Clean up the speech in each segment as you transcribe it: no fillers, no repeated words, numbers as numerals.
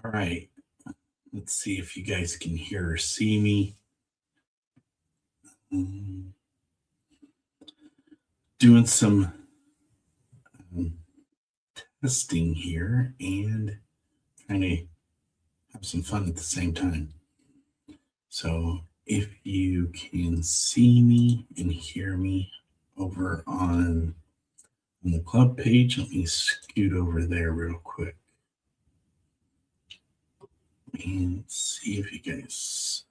All right. Let's see if you guys can hear or see me. Doing some testing here and trying to have some fun at the same time. So if you can see me and hear me over on the club page, let me scoot over there real quick and see if you guys.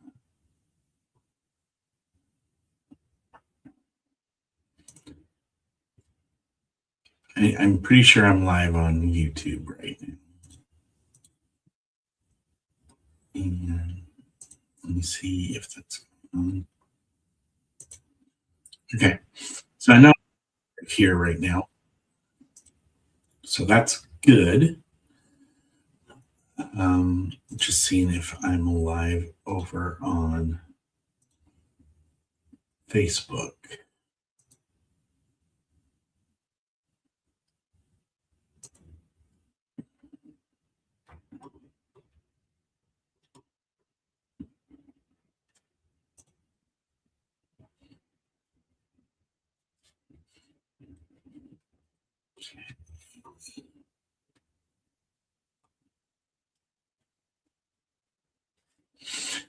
I'm pretty sure I'm live on YouTube right now. And let me see if that's on. Okay, so I know I'm here right now. So that's good. Just seeing if I'm live over on Facebook.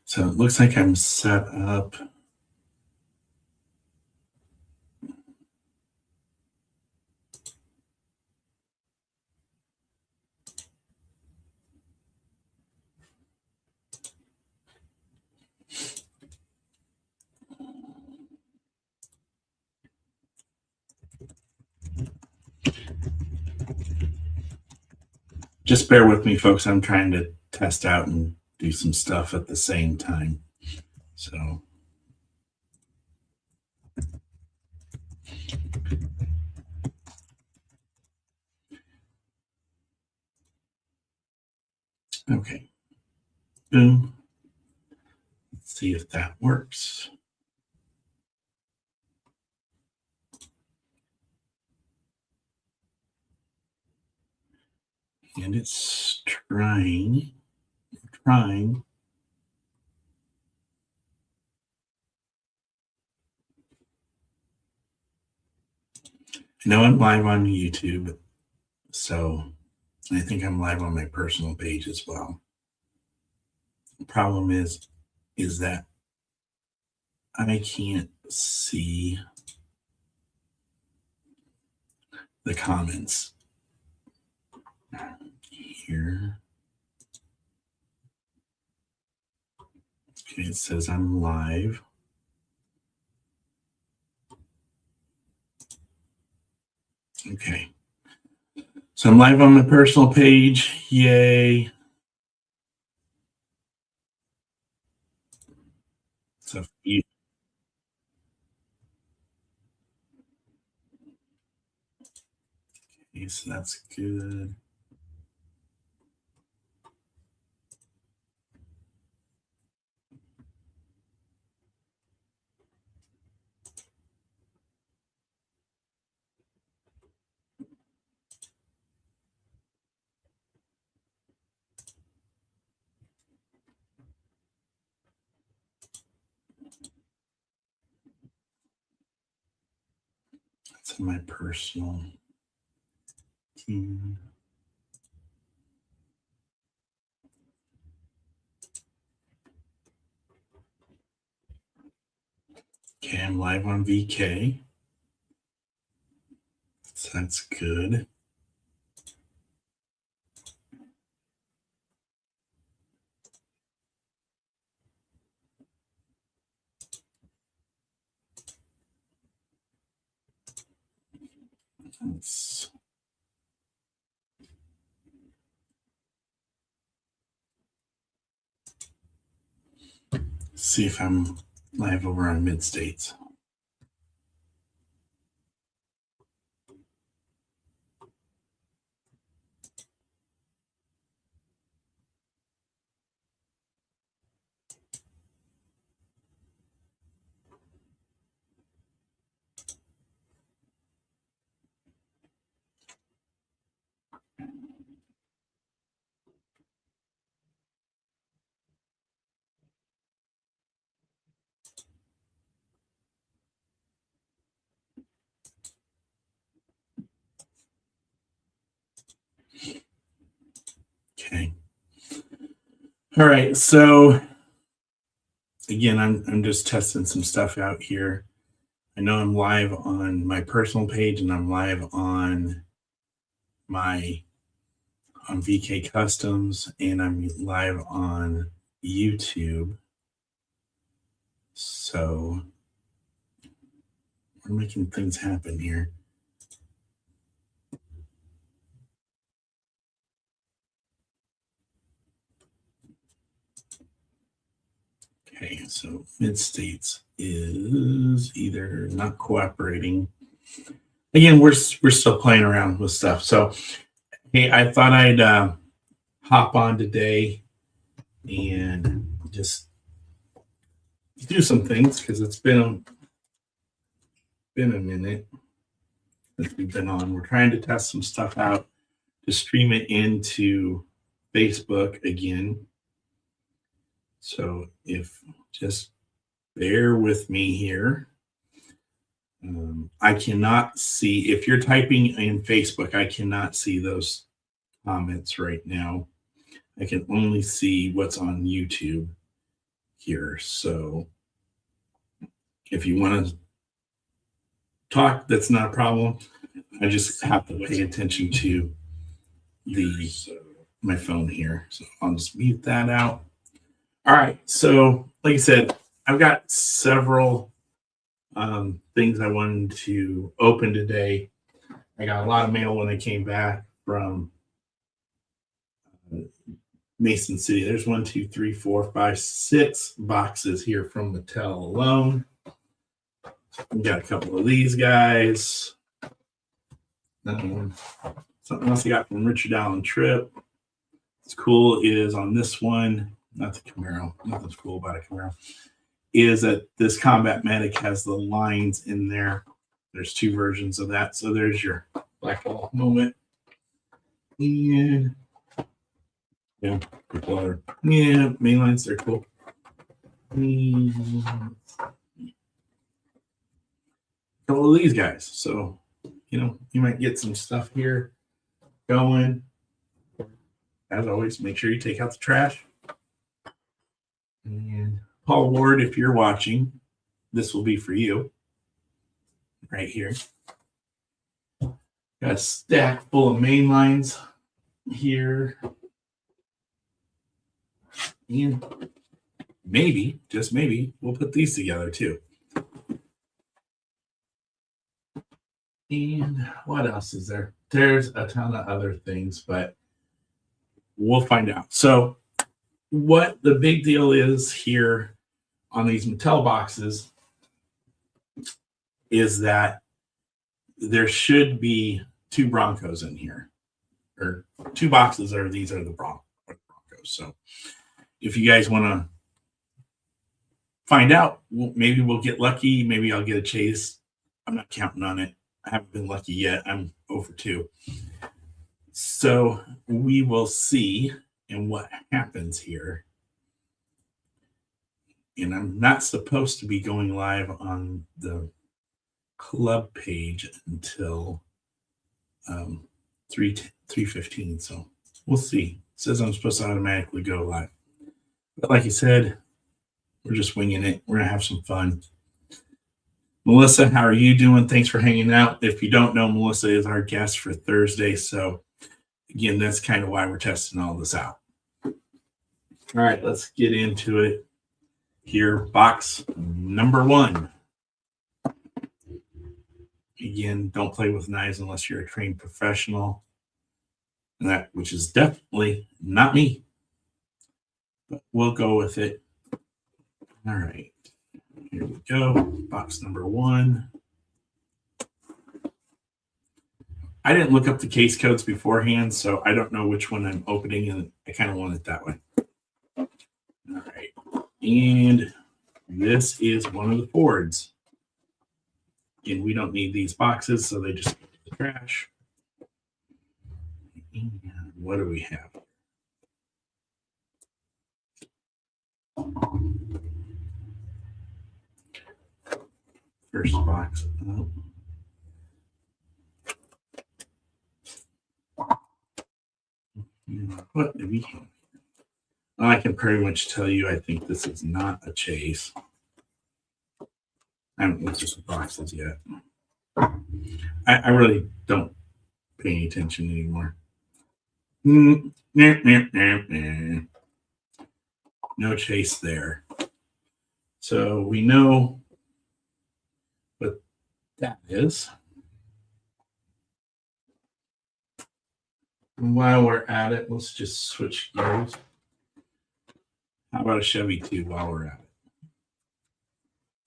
So it looks like I'm set up. Just bear with me, folks. I'm trying to test out and do some stuff at the same time. So okay. Boom. Let's see if that works. And it's trying. I know I'm live on YouTube, so I think I'm live on my personal page as well. The problem is that I can't see the comments here. Okay, it says I'm live. Okay. So I'm live on my personal page. Yay. So okay, so that's good. That's in my personal team. Okay, I'm live on VK. So that's good. Let's see if I'm live over on Mid States. All right, so again, I'm just testing some stuff out here. I know I'm live on my personal page and I'm live on my on VK Customs and I'm live on YouTube. So we're making things happen here. Okay, so Mid-States is either not cooperating. Again, we're still playing around with stuff. So, hey, I thought I'd hop on today and just do some things because it's been a minute since we've been on. We're trying to test some stuff out to stream it into Facebook again. So if just bear with me here. I cannot see, if you're typing in Facebook, I cannot see those comments right now. I can only see what's on YouTube here. So if you want to talk, that's not a problem. I just have to pay attention to my phone here. So I'll just mute that out. All right. So like I said, I've got several things I wanted to open today. I got a lot of mail when I came back from Mason City. There's 1, 2, 3, 4, 5, 6 boxes here from Mattel alone. We got a couple of these guys. Something else I got from Richard Allen Tripp. What's cool is on this one, not the Camaro, nothing's cool about a Camaro, is that this Combat Medic has the lines in there. There's 2 versions of that. So there's your black ball moment. And yeah, good yeah, main lines, they're cool. And a couple of these guys. So, you know, you might get some stuff here going. As always, make sure you take out the trash. And Paul Ward, if you're watching, this will be for you right here. Got a stack full of main lines here. And maybe, just maybe, we'll put these together too. And what else is there? There's a ton of other things, but we'll find out. So what the big deal is here on these Mattel boxes is that there should be 2 Broncos in here, or 2 boxes are these are the Broncos. So if you guys want to find out, maybe we'll get lucky. Maybe I'll get a chase. I'm not counting on it. I haven't been lucky yet. I'm over 2. So we will see and what happens here. And I'm not supposed to be going live on the club page until 3:15. So we'll see. It says I'm supposed to automatically go live. But like I said, we're just winging it. We're going to have some fun. Melissa, how are you doing? Thanks for hanging out. If you don't know, Melissa is our guest for Thursday. So again, that's kind of why we're testing all this out. All right, let's get into it here. Box number 1. Again, don't play with knives unless you're a trained professional. And that, which is definitely not me. But we'll go with it. All right. Here we go. Box number 1. I didn't look up the case codes beforehand, so I don't know which one I'm opening, and I kind of want it that way. All right. And this is one of the Fords. Again, we don't need these boxes, so they just go to the trash. And what do we have? First box up. What do we have? I can pretty much tell you, I think this is not a chase. I haven't looked at the boxes yet. I really don't pay any attention anymore. No chase there. So we know what that is. And while we're at it, let's just switch gears. How about a Chevy 2 while we're at it?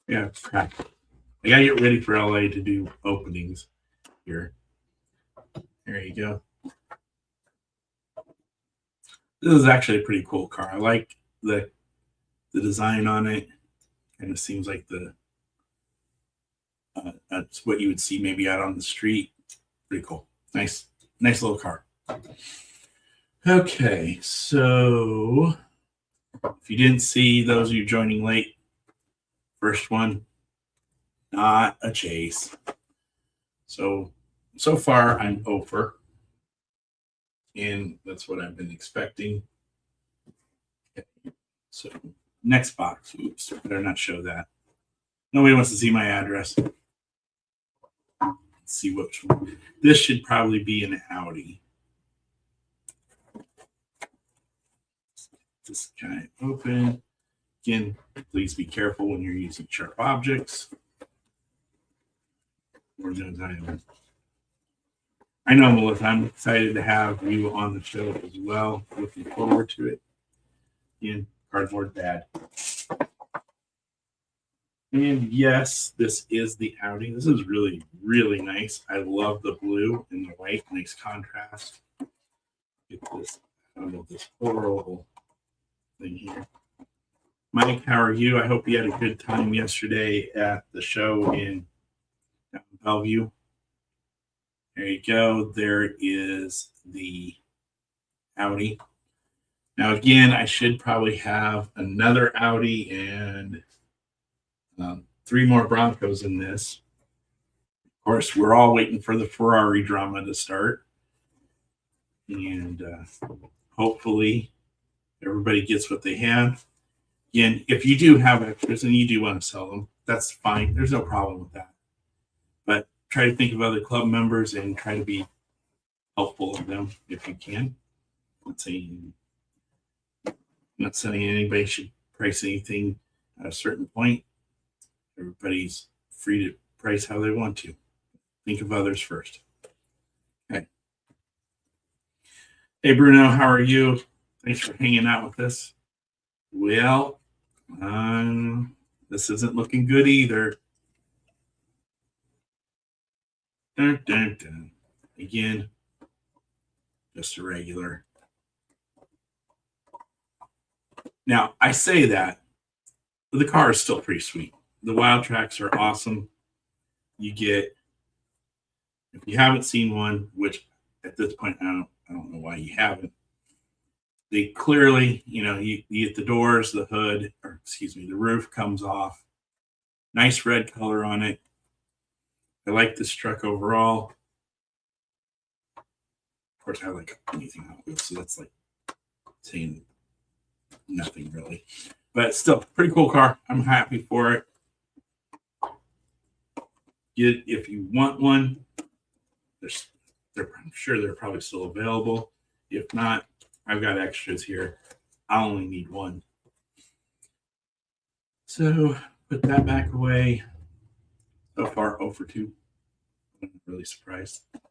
Yeah, crap. I gotta get ready for LA to do openings here. There you go. This is actually a pretty cool car. I like the design on it. Kind of seems like that's what you would see maybe out on the street. Pretty cool. Nice little car. Okay, so if you didn't see, those of you joining late, first one, not a chase. So far I'm over. And that's what I've been expecting. Okay. So next box. Oops, better not show that. Nobody wants to see my address. Let's see which one. This should probably be an Audi. This guy open. Again, please be careful when you're using sharp objects. I know, Melissa, I'm excited to have you on the show as well. Looking forward to it. Again, cardboard bad. And yes, this is the Audi. This is really, really nice. I love the blue and the white. Nice contrast. Get this out of this horrible thing here. Mike, how are you? I hope you had a good time yesterday at the show in Bellevue. There you go. There is the Audi. Now, again, I should probably have another Audi and 3 more Broncos in this. Of course, we're all waiting for the Ferrari drama to start. And hopefully everybody gets what they have. Again, if you do have extras and you do want to sell them, that's fine. There's no problem with that. But try to think of other club members and try to be helpful of them if you can. I'm not saying anybody should price anything at a certain point. Everybody's free to price how they want to. Think of others first. Okay. Hey, Bruno, how are you? Thanks for hanging out with us. Well, this isn't looking good either. Dun, dun, dun. Again, just a regular. Now, I say that, but the car is still pretty sweet. The Wild Tracks are awesome. You get, if you haven't seen one, which at this point, I don't know why you haven't. They clearly, you get the doors, the hood, or excuse me, the roof comes off. Nice red color on it. I like this truck overall. Of course, I like anything Hot Wheels, so that's like saying nothing really. But still, pretty cool car. I'm happy for it. If you want one, I'm sure they're probably still available. If not, I've got extras here. I only need one. So put that back away. So far, 0 for 2. I'm really surprised. I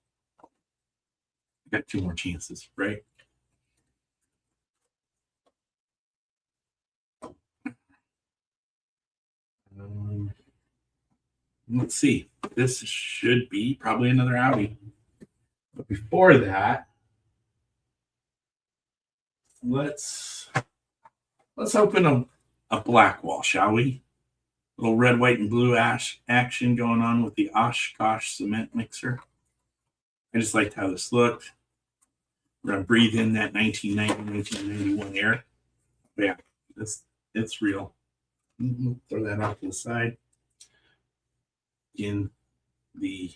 got 2 more chances, right? Let's see. This should be probably another Audi. But before that, let's open a black wall, shall we? A little red, white, and blue action going on with the Oshkosh cement mixer. I just liked how this looked. We're gonna breathe in that 1990, 1991 air. But yeah, it's real. Throw that off to the side. Again, the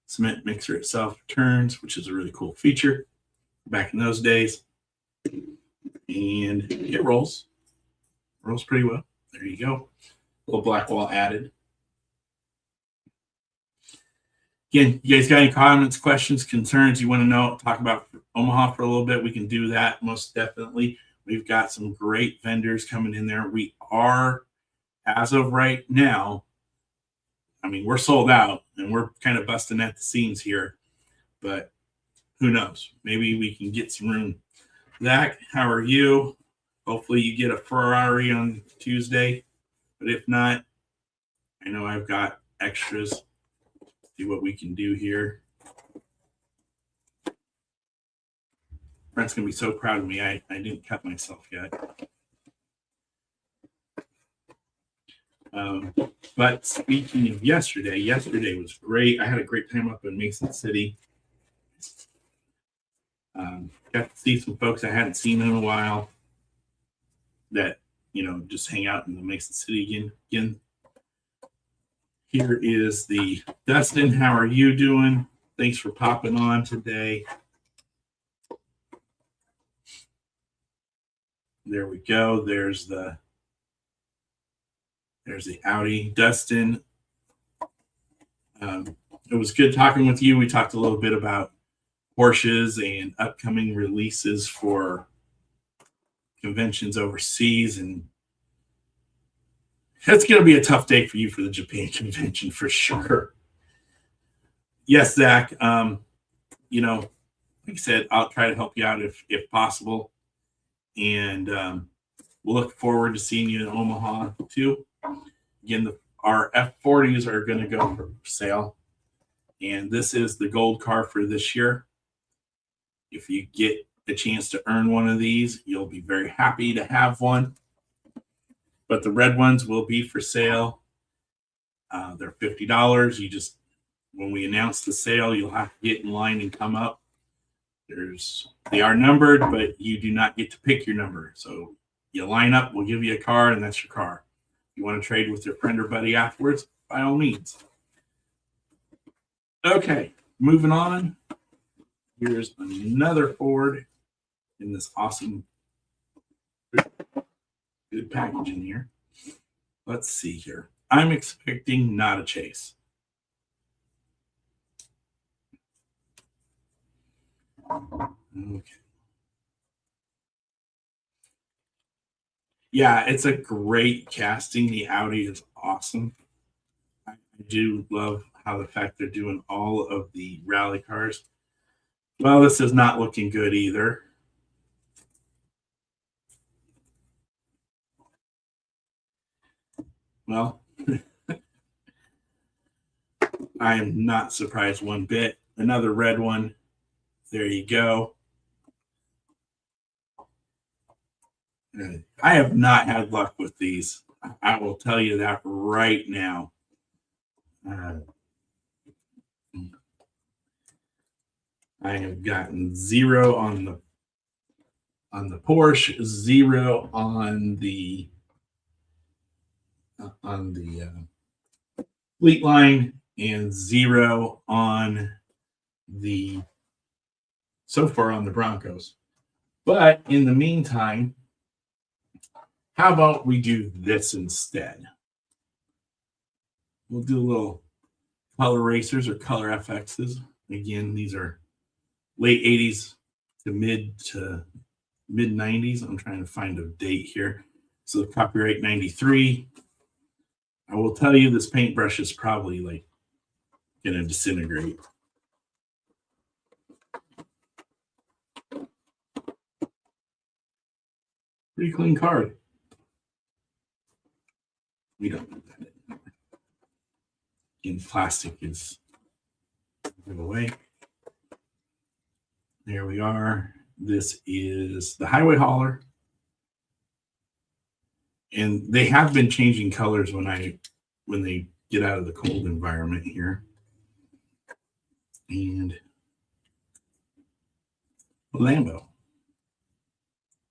cement mixer itself turns, which is a really cool feature back in those days. And it rolls. Rolls pretty well. There you go. A little black wall added. Again, you guys got any comments, questions, concerns you want to know, talk about Omaha for a little bit, we can do that most definitely. We've got some great vendors coming in there. We are, as of right now, I mean, we're sold out and we're kind of busting at the seams here, but who knows? Maybe we can get some room. Zach, how are you? Hopefully you get a Ferrari on Tuesday, but if not, I know I've got extras. See what we can do here. Brent's gonna be so proud of me. I didn't cut myself yet. But speaking of yesterday was great. I had a great time up in Mason City. Got to see some folks I hadn't seen in a while that, you know, just hang out in the Mason City again. Here is the Dustin. How are you doing? Thanks for popping on today. There we go. There's the Audi. Dustin, it was good talking with you. We talked a little bit about Porsches and upcoming releases for conventions overseas, and it's going to be a tough day for you for the Japan convention for sure. Yes, Zach. You know, like I said, I'll try to help you out if possible. And we'll look forward to seeing you in Omaha too. Again, our F40s are going to go for sale. And this is the gold car for this year. If you get a chance to earn one of these, you'll be very happy to have one. But the red ones will be for sale. They're $50. You just, when we announce the sale, you'll have to get in line and come up. They are numbered, but you do not get to pick your number. So you line up, we'll give you a car, and that's your car. If you want to trade with your friend or buddy afterwards, by all means. Okay, moving on. Here's another Ford in this awesome good packaging here. Let's see here. I'm expecting not a chase. Okay. Yeah, it's a great casting. The Audi is awesome. I do love how the fact they're doing all of the rally cars. Well, this is not looking good either. Well, I am not surprised one bit. Another red one. There you go. I have not had luck with these. I will tell you that right now. I have gotten 0 on the Porsche, 0 on the Fleet Line, and 0 on the so far on the Broncos. But in the meantime, how about we do this instead? We'll do a little color racers or color FXs. Again, these are late 80s to mid 90s. I'm trying to find a date here. So copyright 93. I will tell you this paintbrush is probably like going to disintegrate. Pretty clean card. We don't need that anymore. Again, plastic is give away. There we are. This is the highway hauler. And they have been changing colors when they get out of the cold environment here. And Lambo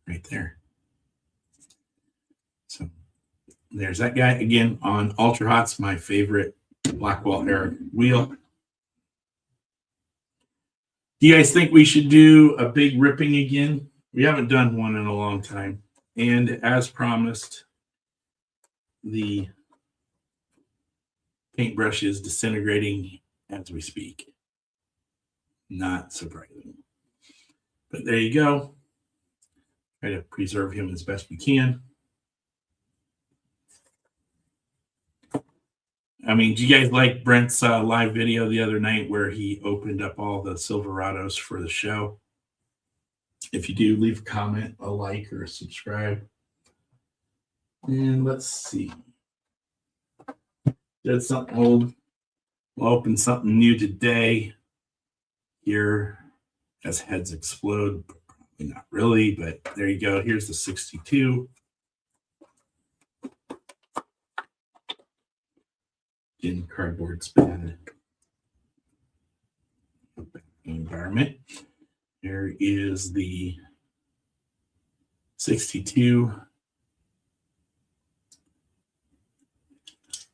right there. So there's that guy again on Ultra Hot's my favorite Blackwell Eric wheel. Do you guys think we should do a big ripping again We haven't done one in a long time. And as promised, the paintbrush is disintegrating as we speak. Not surprising. But there you go. Try to preserve him as best we can. I mean, do you guys like Brent's live video the other night where he opened up all the Silverados for the show? If you do, leave a comment, a like, or a subscribe. And let's see. Did something old. We'll open something new today. Here, as heads explode. Probably not really, but there you go. Here's the 62. In cardboard's bad environment. There is the 62.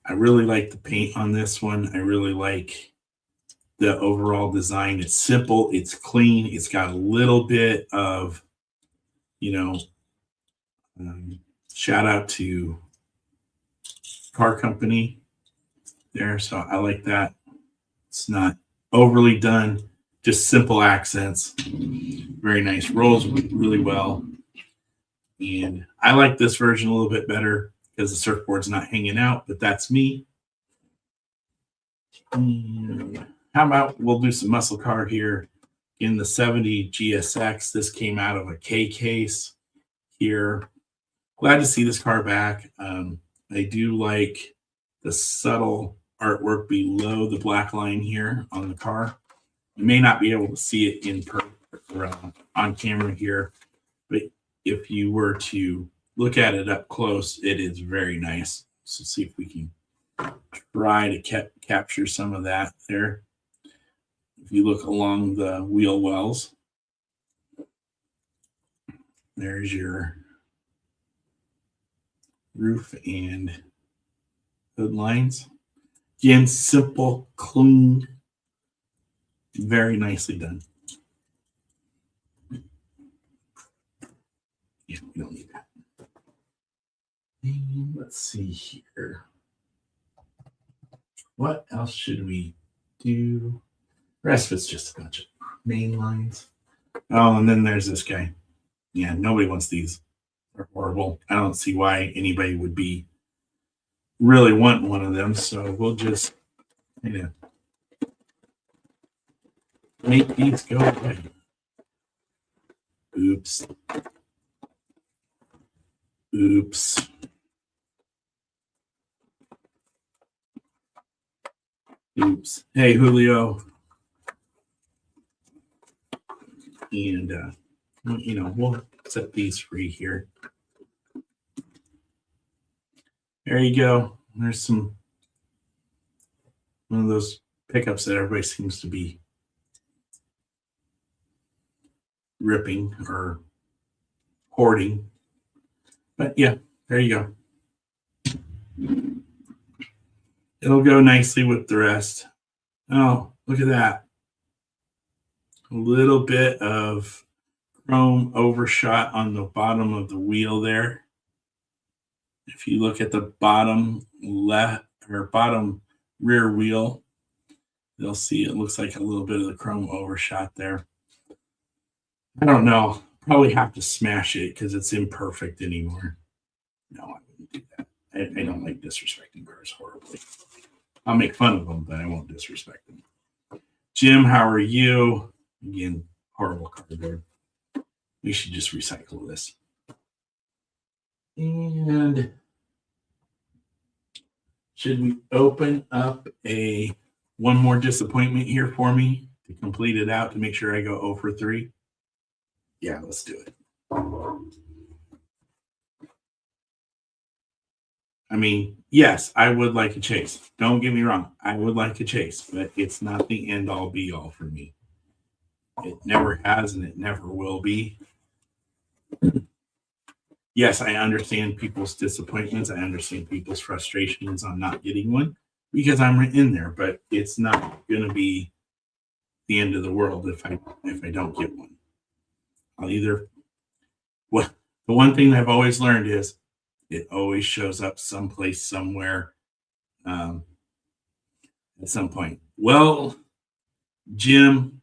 I really like the paint on this one. I really like the overall design. It's simple, it's clean, it's got a little bit of, shout out to car company there. So I like that. It's not overly done, just simple accents. Very nice. Rolls really well. And I like this version a little bit better because the surfboard's not hanging out, but that's me. And how about we'll do some muscle car here in the 70 GSX. This came out of a K case here. Glad to see this car back. I do like the subtle artwork below the black line here on the car. You may not be able to see it in on camera here, but if you were to look at it up close, it is very nice. So see if we can try to capture some of that there. If you look along the wheel wells, there's your roof and hood lines. Again, simple, clean, very nicely done. Yeah, we don't need that. And let's see here. What else should we do? The rest of it's just a bunch of main lines. Oh, and then there's this guy. Yeah, nobody wants these. They're horrible. I don't see why anybody would be really wanting one of them. So we'll just, make these go away. Oops. Oops. Oops. Hey, Julio. And, we'll set these free here. There you go. There's one of those pickups that everybody seems to be ripping or hoarding. But yeah, there you go. It'll go nicely with the rest. Oh, look at that. A little bit of chrome overshot on the bottom of the wheel there. If you look at the bottom left or bottom rear wheel, you'll see it looks like a little bit of the chrome overshot there. I don't know. Probably have to smash it because it's imperfect anymore. No, I wouldn't do that. I don't like disrespecting cars horribly. I'll make fun of them, but I won't disrespect them. Jim, how are you? Again, horrible cardboard. We should just recycle this. And should we open up one more disappointment here for me to complete it out to make sure I go 0 for 3? Yeah, let's do it. I mean, yes, I would like a chase. Don't get me wrong. I would like a chase, but it's not the end all be all for me. It never has and it never will be. Yes, I understand people's disappointments. I understand people's frustrations on not getting one because I'm in there, but it's not going to be the end of the world if I don't get one. I'll either Well, the one thing I've always learned is it always shows up someplace, somewhere, um, at some point. Well, Jim,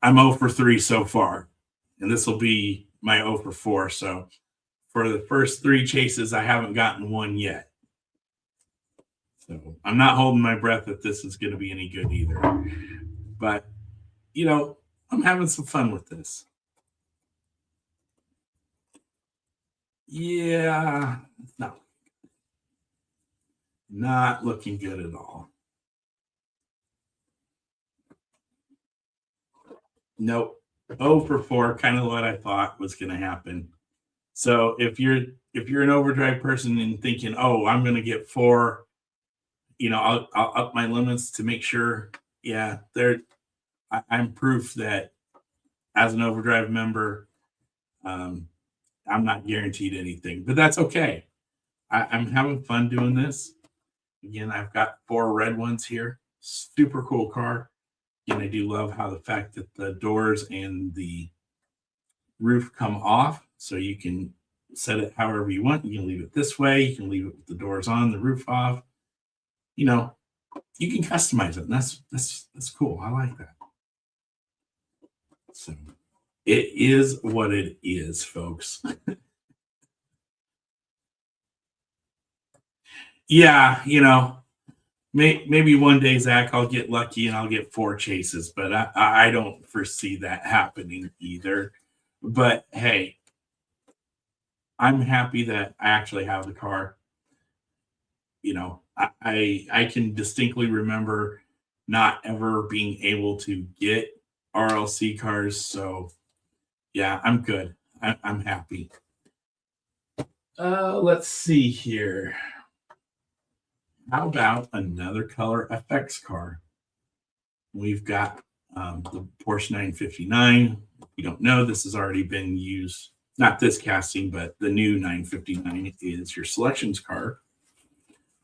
I'm 0 for 3 so far, and this will be my 0 for 4. So for the first 3 chases, I haven't gotten one yet. So I'm not holding my breath that this is going to be any good either. But, I'm having some fun with this. Yeah, no, not looking good at all. Nope. 0 for 4, kind of what I thought was going to happen. So if you're an overdrive person and thinking, oh, I'm going to get 4, I'll up my limits to make sure. Yeah, I'm proof that as an overdrive member, I'm not guaranteed anything, but that's okay. I'm having fun doing this. Again, I've got 4 red ones here. Super cool car. And I do love how the fact that the doors and the roof come off, so you can set it however you want. You can leave it this way. You can leave it with the doors on, the roof off. You can customize it. And that's cool. I like that. So it is what it is, folks. Yeah, maybe one day, Zach, I'll get lucky and I'll get 4 chases, but I don't foresee that happening either. But hey, I'm happy that I actually have the car. I can distinctly remember not ever being able to get RLC cars. So yeah, I'm good. I'm happy. Let's see here. How about another color FX car? We've got the Porsche 959. If you don't know, this has already been used. Not this casting, but the new 959 is your selections car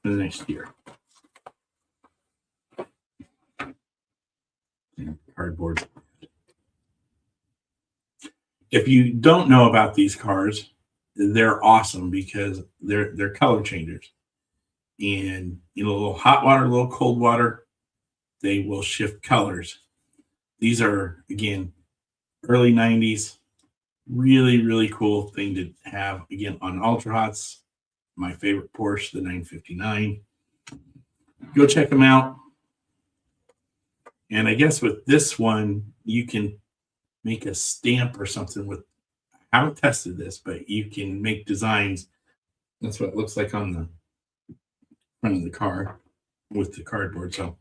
for the next year. Cardboard. If you don't know about these cars, they're awesome because they're color changers. And a little hot water, a little cold water, they will shift colors. These are, again, early 90s. Really, really cool thing to have, again, on Ultra Hots. My favorite Porsche, the 959. Go check them out. And I guess with this one, you can make a stamp or something with, I haven't tested this, but you can make designs. That's what it looks like on the front of the car with the cardboard. So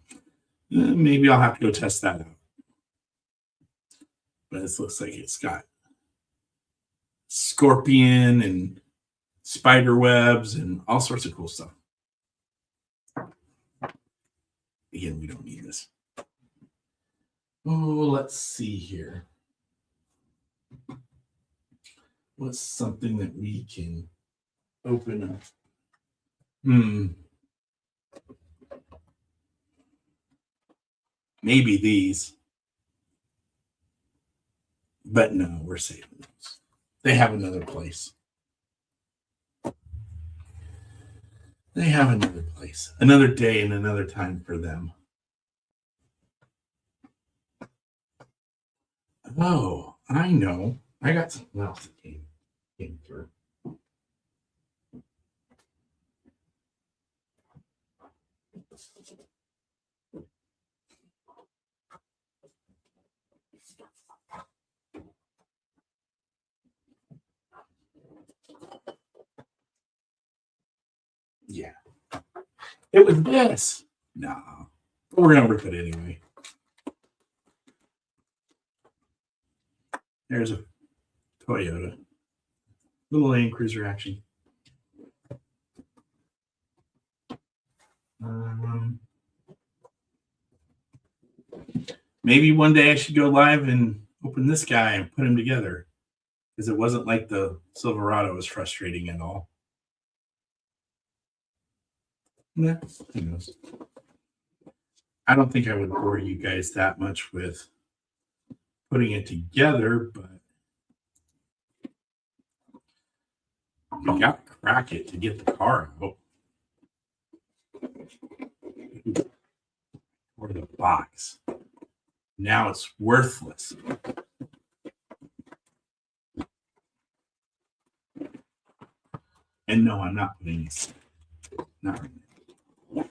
maybe I'll have to go test that out. But it looks like it's got scorpion and spider webs and all sorts of cool stuff. Again, we don't need this. Oh, let's see here. What's something that we can open up? Maybe these. But no, we're saving those. They have another place. They have another place. Another day and another time for them. Oh, I know. I got something else that came through. Yeah. It was this. No. But we're going to rip it anyway. There's a Toyota. Little Land Cruiser action. Maybe one day I should go live and open this guy and put him together, because it wasn't like the Silverado was frustrating at all. Nah, who knows? I don't think I would bore you guys that much with putting it together, but You got to crack it to get the car out. Or the box. Now it's worthless. And no, I'm not putting it. Not right now.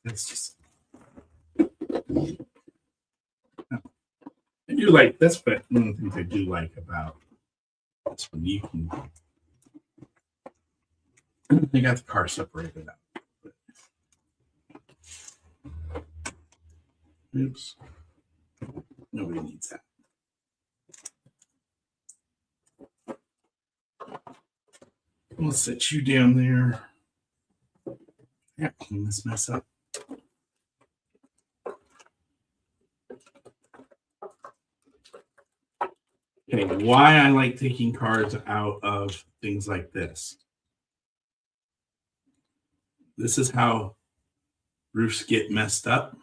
That's just. I do like that's what one of the things I do like about this one. You can. They got the car separated out. Oops. Nobody needs that. We'll set you down there. Yeah, clean this mess up. Okay, why I like taking cards out of things like this. This is how roofs get messed up.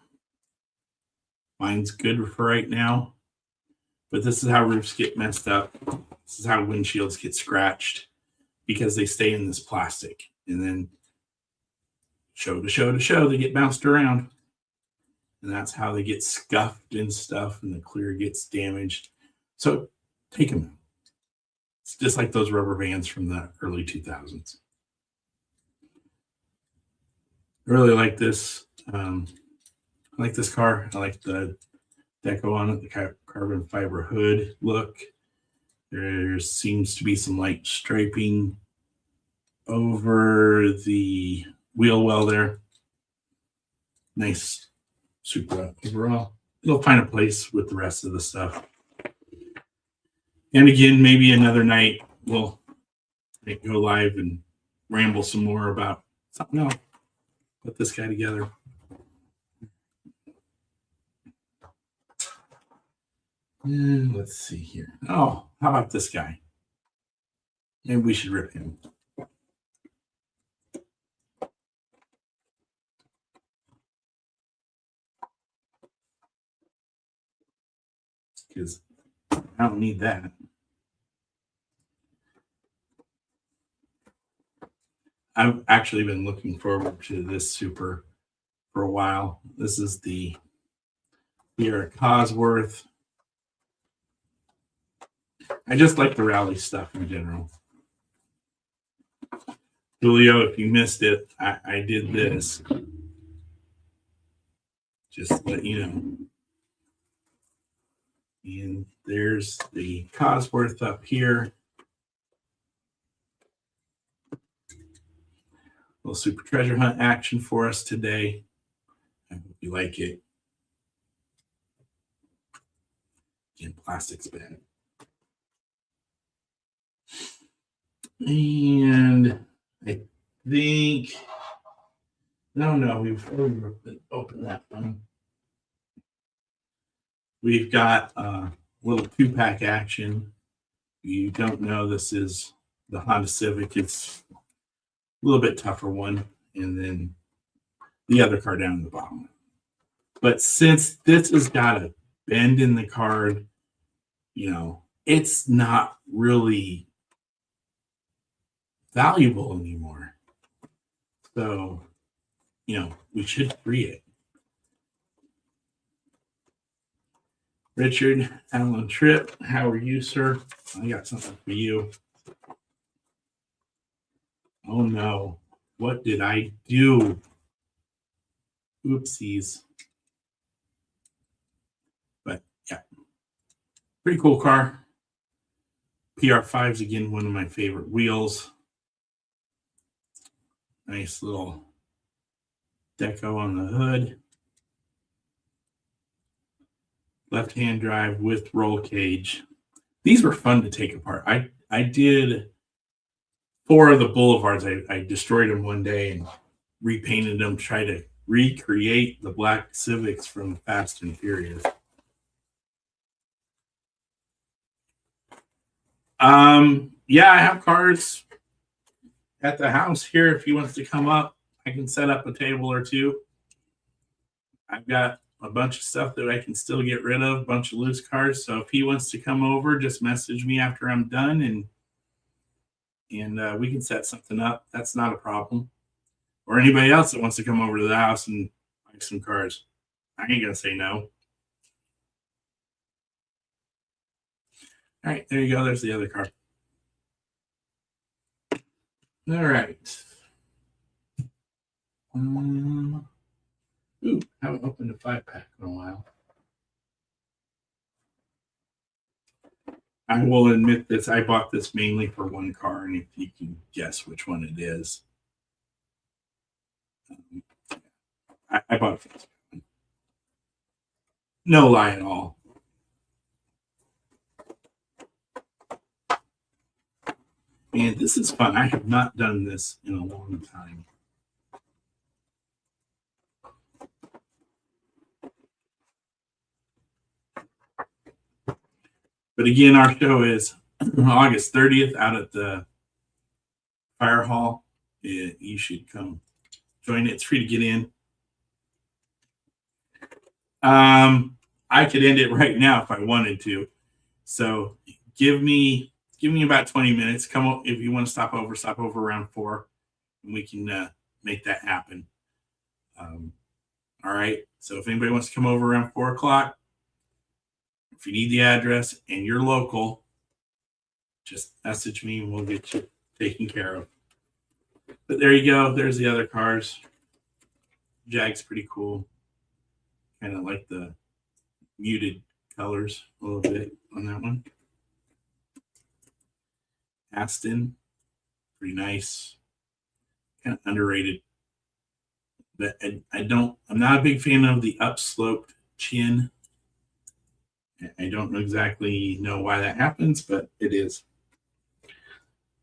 Mine's good for right now, but this is how roofs get messed up. This is how windshields get scratched because they stay in this plastic. And then show to show to show, they get bounced around. And that's how they get scuffed and stuff, and the clear gets damaged. So take them out. It's just like those rubber bands from the early 2000s. I really like this. I like this car. I like the deco on it, the carbon fiber hood look. There seems to be some light striping over the wheel well there. Nice Supra overall. It'll find a place with the rest of the stuff. And again, maybe another night we'll go live and ramble some more about something else. Put this guy together. And let's see here. Oh, how about this guy? Maybe we should rip him. Because I don't need that. I've actually been looking forward to this Super for a while. This is the Sierra Cosworth. I just like the rally stuff in general. Julio, if you missed it, I did this. Just to let you know. And there's the Cosworth up here. Little Super Treasure Hunt action for us today. I hope you like it. Again, plastic's bad. And I think, no, we've opened that one. We've got a little 2-pack action. If you don't know, this is the Honda Civic. It's a little bit tougher one. And then the other card down at the bottom. But since this has got a bend in the card, it's not really valuable anymore. So, we should free it. Richard Allen Tripp, how are you, sir? I got something for you. Oh no, what did I do? Oopsies. But yeah, pretty cool car. PR5's again one of my favorite wheels. Nice little deco on the hood. Left-hand drive with roll cage. These were fun to take apart. I did 4 of the Boulevards. I destroyed them one day and repainted them, try to recreate the black Civics from Fast and Furious. Yeah, I have cars at the house here. If he wants to come up, I can set up a table or two. I've got a bunch of stuff that I can still get rid of, a bunch of loose cars. So if he wants to come over, just message me after I'm done and and we can set something up. That's not a problem. Or anybody else that wants to come over to the house and buy some cars. I ain't gonna say no. All right, there you go. There's the other car. All right. Ooh, haven't opened a 5-pack in a while. I will admit this. I bought this mainly for one car, and if you can guess which one it is. I bought it for this one. No lie at all. And this is fun. I have not done this in a long time. But again, our show is August 30th out at the fire hall. You should come join it. It's free to get in. I could end it right now if I wanted to. So give me about 20 minutes. Come up if you want to stop over around 4, and we can make that happen. All right. So if anybody wants to come over around 4 o'clock, if you need the address and you're local, just message me and we'll get you taken care of. But there you go. There's the other cars. Jag's pretty cool. Kind of like the muted colors a little bit on that one. Aston, pretty nice. Kind of underrated. But I'm not a big fan of the upsloped chin. I don't exactly know why that happens, but it is.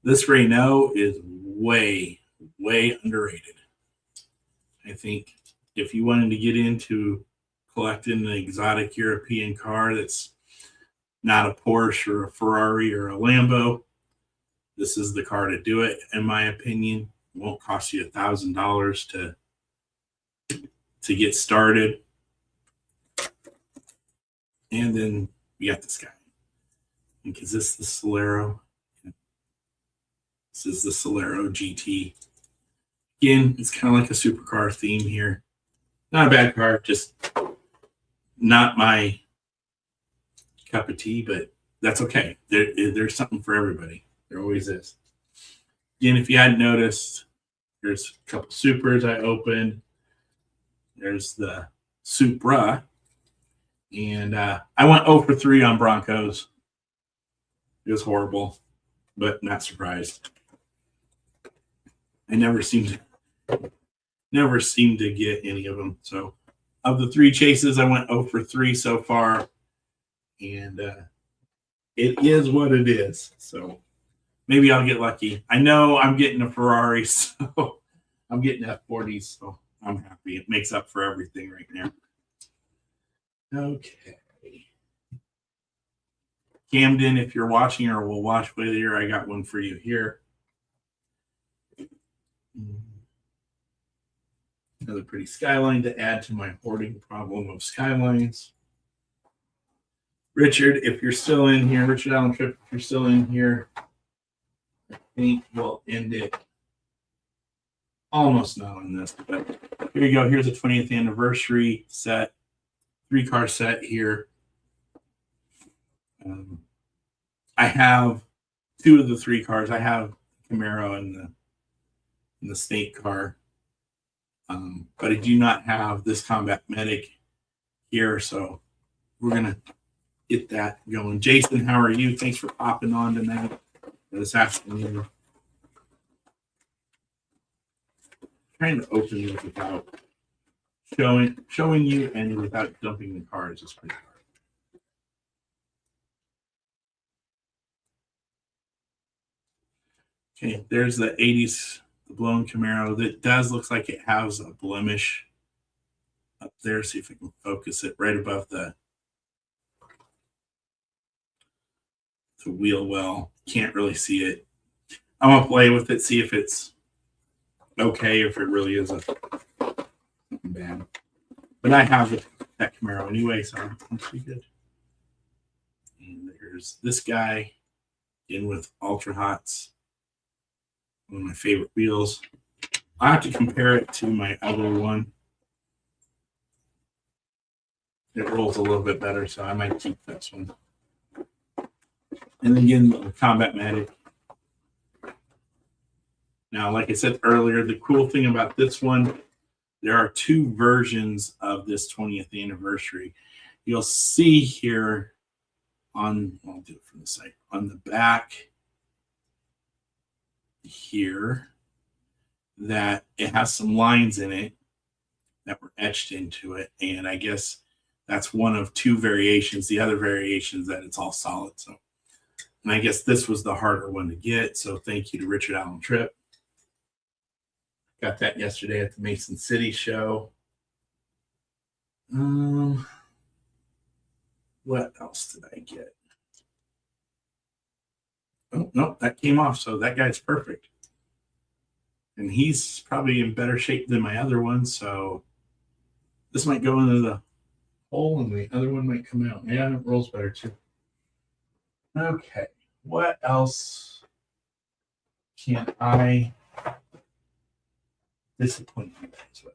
This Renault is way, way underrated. I think if you wanted to get into collecting an exotic European car that's not a Porsche or a Ferrari or a Lambo, this is the car to do it, in my opinion. It won't cost you $1,000 to get started. And then we got this guy. Is this the Solero? This is the Solero GT. Again, it's kind of like a supercar theme here. Not a bad car, just not my cup of tea, but that's okay. There's something for everybody. There always is. Again, if you hadn't noticed, there's a couple Supers I opened. There's the Supra. And I went 0 for 3 on Broncos. It was horrible, but not surprised. I never seemed to get any of them. So of the 3 chases, I went 0 for 3 so far. And it is what it is. So maybe I'll get lucky. I know I'm getting a Ferrari, so I'm getting F40s, so I'm happy. It makes up for everything right now. Okay. Camden, if you're watching or will watch later, I got one for you here. Another pretty Skyline to add to my hoarding problem of Skylines. Richard, if you're still in here, Richard Allen Tripp, if you're still in here, I think we'll end it almost not on this, but here you go. Here's a 20th anniversary set. 3-car set here. I have 2 of the 3 cars. I have Camaro and the state car, but I do not have this Combat Medic here, so we're gonna get that going. Jason, how are you? Thanks for popping on tonight this afternoon. Trying to open this without showing you and without dumping the cars is pretty hard. Okay, there's the 80s, the blown Camaro. That does look like it has a blemish up there. See if I can focus it right above the wheel well. Can't really see it. I'm gonna play with it, see if it's okay, if it really is something bad. But I have that Camaro anyway, so I'm pretty good. And there's this guy in with Ultra Hots. One of my favorite wheels. I have to compare it to my other one. It rolls a little bit better, so I might keep this one. And again, the Combat Matic. Now, like I said earlier, the cool thing about this one, there are two versions of this 20th anniversary. You'll see here on, I'll do it from the side, on the back here, that it has some lines in it that were etched into it. And I guess that's one of two variations. The other variation is that it's all solid. So, and I guess this was the harder one to get. So thank you to Richard Allen Tripp. Got that yesterday at the Mason City show. What else did I get? Oh, no, that came off. So that guy's perfect. And he's probably in better shape than my other one. So this might go into the hole and the other one might come out. Yeah, it rolls better too. Okay. What else can I disappoint you guys with?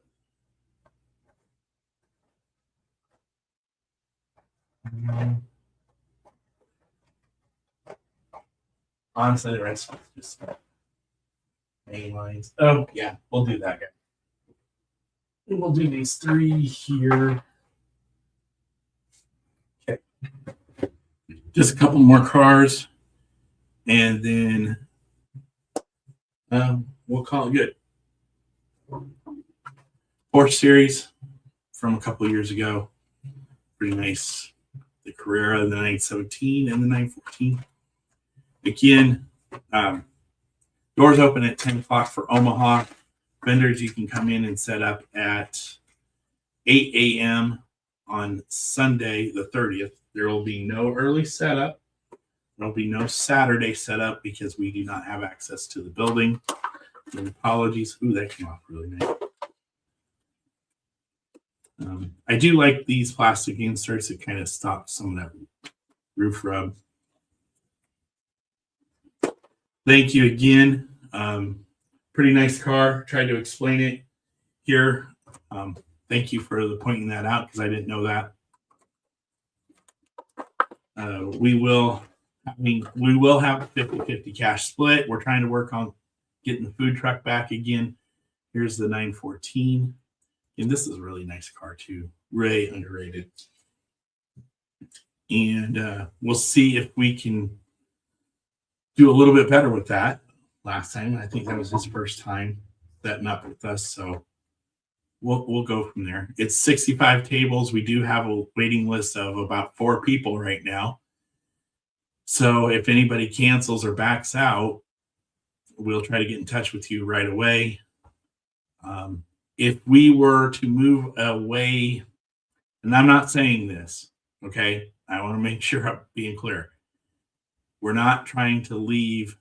Honestly, the rest is just main lines. Oh, yeah, we'll do that guy. And we'll do these three here. Okay. Just a couple more cars. And then we'll call it good. Porsche series from a couple years ago. Pretty nice. The Carrera, the 917 and the 914. Again, doors open at 10 o'clock for Omaha. Vendors, you can come in and set up at 8 a.m. on Sunday, the 30th. There will be no early setup. There will be no Saturday setup because we do not have access to the building. And apologies. Ooh, that came off really nice. I do like these plastic inserts. It kind of stops some of that roof rub. Thank you again. Pretty nice car. Tried to explain it here. Thank you for pointing that out because I didn't know that. We will have a 50-50 cash split. We're trying to work on getting the food truck back again. Here's the 914. And this is a really nice car too. Really underrated. And we'll see if we can do a little bit better with that. Last time, I think that was his first time setting up with us. So we'll go from there. It's 65 tables. We do have a waiting list of about 4 people right now. So if anybody cancels or backs out, we'll try to get in touch with you right away. If we were to move away, and I'm not saying this, okay? I want to make sure I'm being clear. We're not trying to leave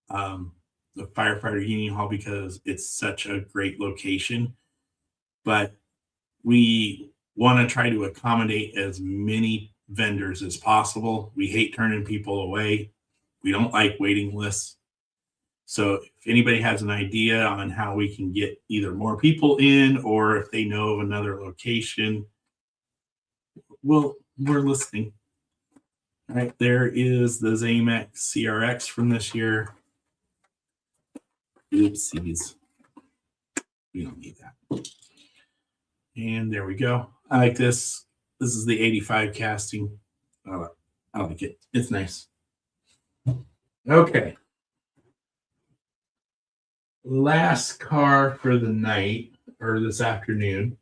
the firefighter union hall because it's such a great location, but we want to try to accommodate as many vendors as possible. We hate turning people away. We don't like waiting lists. So if anybody has an idea on how we can get either more people in or if they know of another location, we're listening. All right, there is the Zamex CRX from this year. Oopsies. We don't need that. And there we go. I like this. This is the 85 casting. I like it. It's nice. Okay. Last car for the night or this afternoon.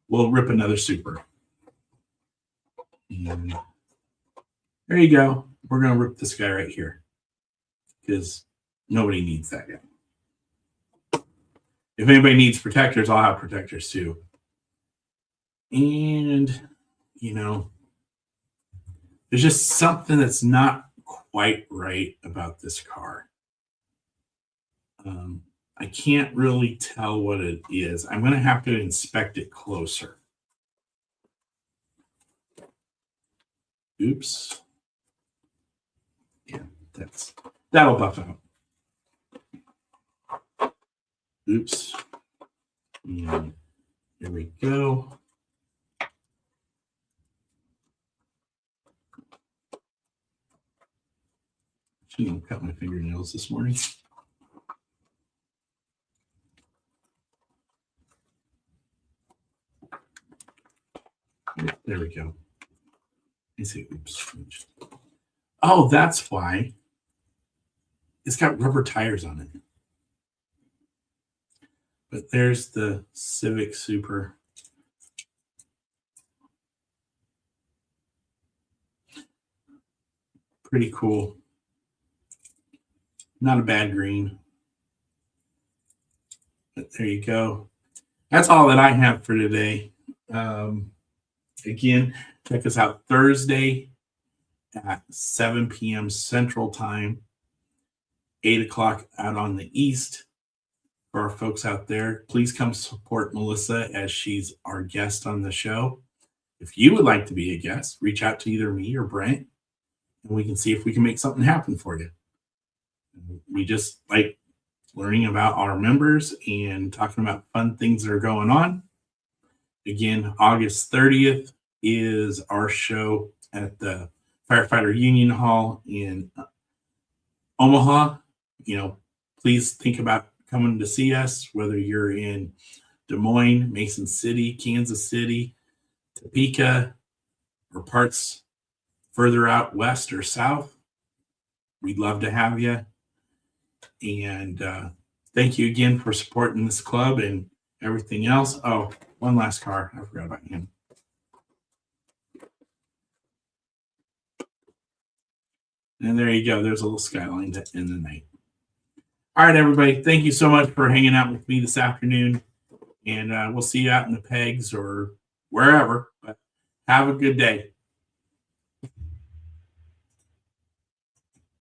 We'll rip another super. And there you go. We're going to rip this guy right here because nobody needs that guy. If anybody needs protectors, I'll have protectors too. And, you know, there's just something that's not quite right about this car. I can't really tell what it is. I'm going to have to inspect it closer. Oops. Yeah, that'll buff out. Oops. And here we go. Shouldn't have cut my fingernails this morning. There we go. I say, oops. Oh, that's why. It's got rubber tires on it. But there's the Civic Super. Pretty cool. Not a bad green. But there you go. That's all that I have for today. Again, check us out Thursday at 7 p.m. Central Time, 8 o'clock out on the East. For our folks out there, please come support Melissa as she's our guest on the show. If you would like to be a guest, reach out to either me or Brent, and we can see if we can make something happen for you. We just like learning about our members and talking about fun things that are going on. Again, August 30th is our show at the Firefighter Union Hall in Omaha. Please think about coming to see us, whether you're in Des Moines, Mason City, Kansas City, Topeka, or parts further out west or south. We'd love to have you. And thank you again for supporting this club and everything else. Oh, one last car. I forgot about him. And there you go. There's a little skyline in the night. All right, everybody. Thank you so much for hanging out with me this afternoon. And we'll see you out in the pegs or wherever. But have a good day.